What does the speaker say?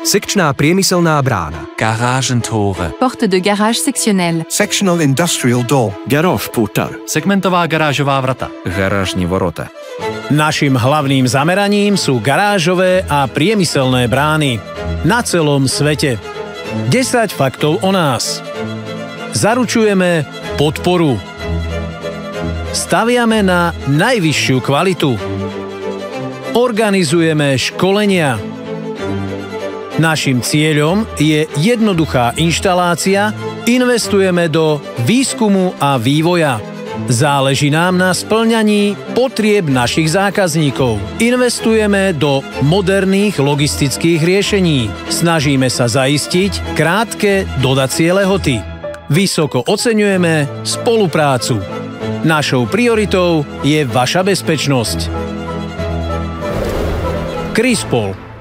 Sekčná priemyselná brána. Garagentore. Porte de garage sectionnelle. Sectional industrial door. Garážportar. Segmentová garážová vrata. Garážne vorota. Naším hlavným zameraním sú garážové a priemyselné brány na celom svete. 10 faktov o nás. Zaručujeme podporu. Staviame na najvyššiu kvalitu. Organizujeme školenia. Naším cieľom je jednoduchá inštalácia, investujeme do výskumu a vývoja. Záleží nám na spĺňaní potrieb našich zákazníkov. Investujeme do moderných logistických riešení. Snažíme sa zaistiť krátke dodacie lehoty. Vysoko oceňujeme spoluprácu. Našou prioritou je vaša bezpečnosť. Krispol.